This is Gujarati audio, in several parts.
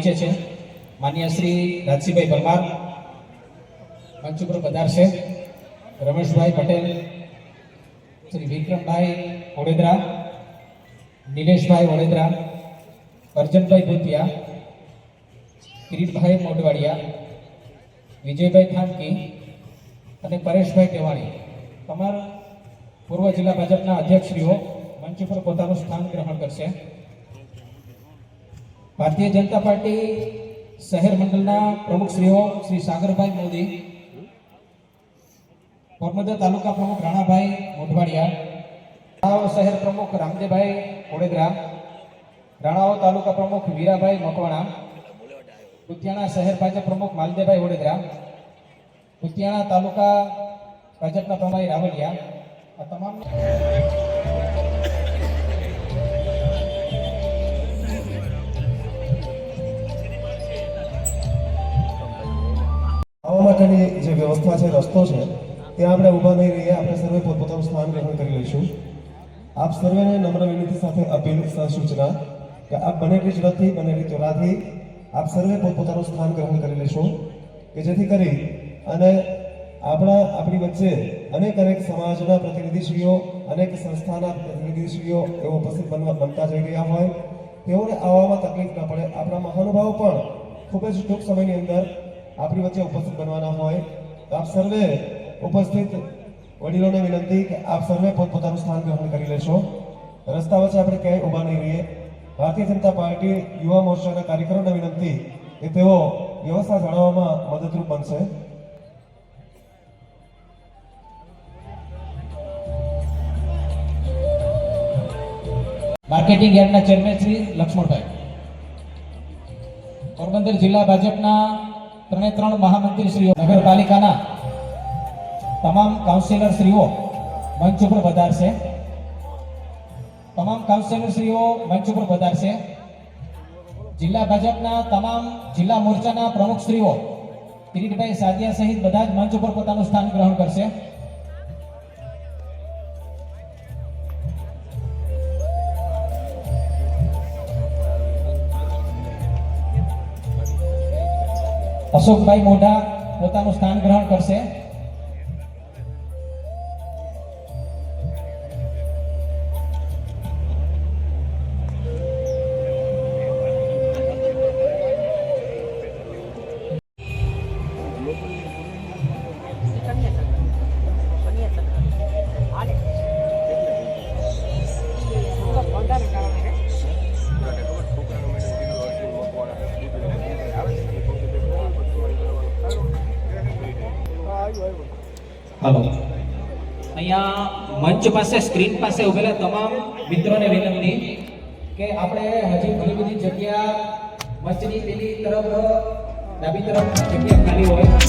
મંચે છે માન્ય શ્રી રાજસીભાઈ પરમાર મંચ ઉપર પધારશે, રમેશભાઈ પટેલ, શ્રી વિક્રમભાઈ ઓડેદરા, નિલેશભાઈ ઓડેદરા, કરજનભાઈ ભૂતિયા, કિરીટભાઈ મોટવાડિયા, વિજયભાઈ થાનકી અને પરેશભાઈ ટેવાણી તમારા પૂર્વ જિલ્લા ભાજપના અધ્યક્ષશ્રીઓ મંચ ઉપર પોતાનું સ્થાન ગ્રહણ કરશે। ભારતીય જનતા પાર્ટી શહેર મંડળના પ્રમુખશ્રીઓ શ્રી સાગરભાઈ મોદી, પોરબંદર તાલુકા પ્રમુખ રાણાભાઈ મોઢવાડિયા, રાણાઓ શહેર પ્રમુખ રામદેવભાઈ ઓડેદરા, રાણાઓ તાલુકા પ્રમુખ વીરાભાઈ મકવાણા, કુતિયાણા શહેર ભાજપ પ્રમુખ માલદેવભાઈ ઓડેદરા, કુતિયાણા તાલુકા ભાજપના પ્રમુખ રાવલિયા, આ તમામ આવવા માટેની જે વ્યવસ્થા છે, રસ્તો છે, ત્યાં આપણે ઊભા નહીં રહીએ, આપણે સર્વે પોતપોતાનું સ્થાન ગ્રહણ કરી લઈશું। આપ સર્વેને નમ્ર વિનંતી સાથે અપીલ સૂચના કે આપ બને એટલી ઝડપથી બને એટલી ત્વરાથી આપ સર્વે પોતપોતાનું સ્થાન ગ્રહણ કરી લેશો કે જેથી કરી અને આપણી વચ્ચે અનેક સમાજના પ્રતિનિધિશ્રીઓ, અનેક સંસ્થાના પ્રતિનિધિશ્રીઓ એવો ઉપસ્થિત બનતા જઈ રહ્યા હોય, તેઓને આવવામાં તકલીફ ન પડે। આપણા મહાનુભાવો પણ ખૂબ જ ટૂંક સમયની અંદર આપણી વચ્ચે ઉપસ્થિત બનવાના હોય તો આપ સર્વે ઉપસ્થિત વડીલોને વિનંતી કે આપ સર્વે પોતપોતાનું સ્થાન ગ્રહણ કરી લેશો। રસ્તા વચ્ચે આપણે ક્યાંય ઊભા નહીં રહીએ। ભારતીય જનતા પાર્ટી યુવા મોરચાના કાર્યકરોને વિનંતી કે તેઓ વ્યવસ્થા જાળવવામાં મદદરૂપ બનશે। માર્કેટિંગ યાર્ડના ચેરમેન શ્રી લક્ષ્મણભાઈ, પોરબંદર જિલ્લા ભાજપના 3 મહામંત્રીશ્રીઓ, નગરપાલિકાના તમામ કાઉન્સિલરશ્રીઓ મંચ ઉપર પધારશે, તમામ કાઉન્સિલરશ્રીઓ મંચ ઉપર પધારશે। જિલ્લા ભાજપના તમામ જિલ્લા મોરચાના પ્રમુખશ્રીઓ કિરીટભાઈ સાદિયા સહિત બધા જ મંચ ઉપર પોતાનું સ્થાન ગ્રહણ કરશે। અશોકભાઈ મોઢા પોતાનું સ્થાન ગ્રહણ કરશે। હાલો, અહીંયા મંચ પાસે સ્ક્રીન પાસે ઉભેલા તમામ મિત્રોને વિનંતી કે આપણે હજી ઘણી બધી જગ્યા મંચની પેલી તરફ ડાબી તરફ જગ્યા ખાલી હોય।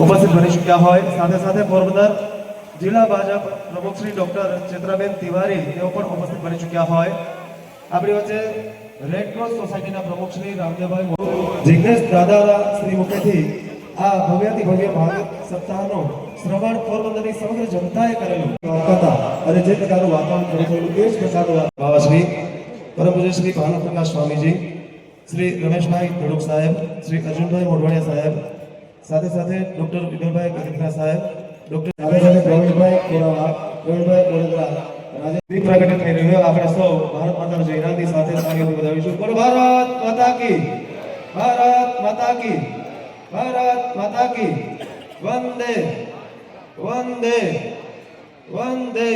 ઉપસ્થિત બની ચૂક્યા હોય, સાથે સાથે પોરબંદર જિલ્લા ભાજપ પ્રમુખ શ્રી ડોક્ટર ચિત્રાબેન તિવારી તેઓ પણ ઉપસ્થિત બની ચૂક્યા હોય। આપણી વચ્ચે રેડ ક્રોસ સોસાયટીના પ્રમુખ શ્રી રામદેવભાઈ, જિગ્નેશ દાદાના શ્રી મુખેથી આ ભવ્યાતિ ભવ્ય ભારત સપ્તાહનો શ્રવણ પોરબંદરની સમગ્ર જનતાએ કરેલું હતા અને જે પ્રકારનું વાતાવરણ ખડું થયેલું તે જ પ્રકારનું બાવાશ્રી પરમ પૂજ્ય શ્રી ભાનુપ્રકાશ સ્વામીજી, શ્રી રમેશભાઈ ધડુક સાહેબ, શ્રી અર્જુનભાઈ મોઢવાડિયા સાહેબ, સાથે સાથે ડોક્ટર વિજયભાઈ કગથરા સાહેબ, ડોક્ટર પ્રવીણભાઈ ઓડેદરા રાજ્ય પ્રગટ થઈ રહ્યો। આપણે સૌ ભારત માતાના જયરાની સાથે સ્વાગત વધાવીશું। બોલો ભારત માતા કી, ભારત માતા કી, ભારત માતા કી, વંદે વંદે વંદે।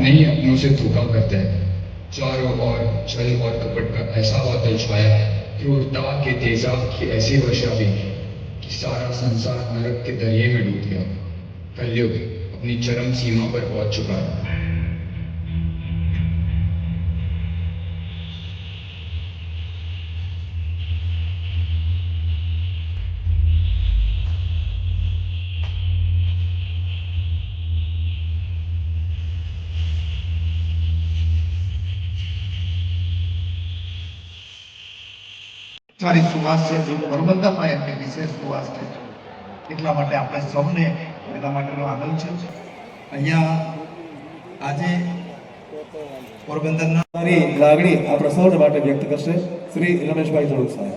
अपने ही अपनों से धोखा करता है। चारों ओर छल और कपट का ऐसा बादल छाया है, क्रूरता के तेजाब की ऐसी वर्षा हुई कि सारा संसार नरक के दरिये में डूब गया। कलयुग अपनी चरम सीमा पर पहुंच चुका है। સારી સુવાસ છે જો પોરબંદરમાં એમની વિશેષ સુવાસ છે એટલા માટે આપણે સૌને એના માટેનો આનંદ છે અહીંયા આજે પોરબંદરના મારી લાગણી આપણા સૌને માટે વ્યક્ત કરશે શ્રી રમેશભાઈ ધડુક સાહેબ.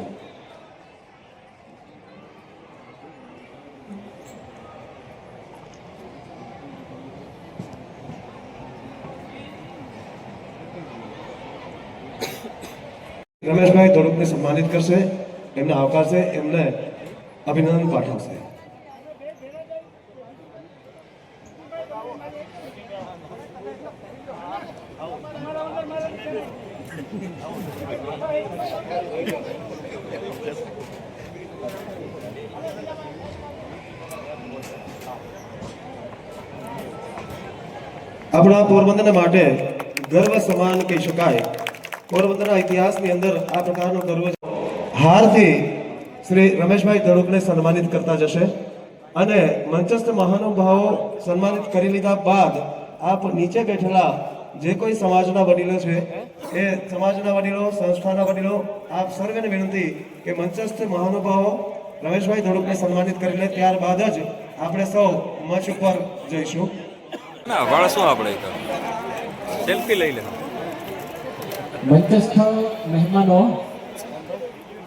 રમેશભાઈ ધડુકને સન્માનિત કરશે, એમને આવકારશે, એમને અભિનંદન પાઠવશે. આપણા પોરબંદર માટે ગર્વ સમાન કહી શકાય. પોરબંદરના ઇતિહાસની અંદર આ પ્રકારનો ગર્વ હારથી શ્રી રમેશભાઈ ધડુકને સન્માનિત કરતા જશે અને મંચસ્થ મહાનુભાવો સન્માનિત કરી લીધા બાદ આપ નીચે બેઠેલા જે કોઈ સમાજના વડીલો છે એ સમાજના વડીલો, સંસ્થાના વડીલો, આપ સર્વેને વિનંતી કે મંચસ્થ મહાનુભાવો રમેશભાઈ ધડુકને સન્માનિત કરી લે, ત્યારબાદ જ આપણે સૌ મંચ ઉપર જઈશું. ના વાળ શું આપણે સેલ્ફી લઈ લે. મંચસ્થ મહેમાનો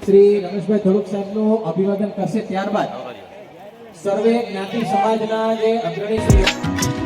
શ્રી રમેશભાઈ ધડુક સાહેબનું અભિવાદન કરશે, ત્યારબાદ સર્વે જ્ઞાતિ સમાજના જે અગ્રણી શ્રી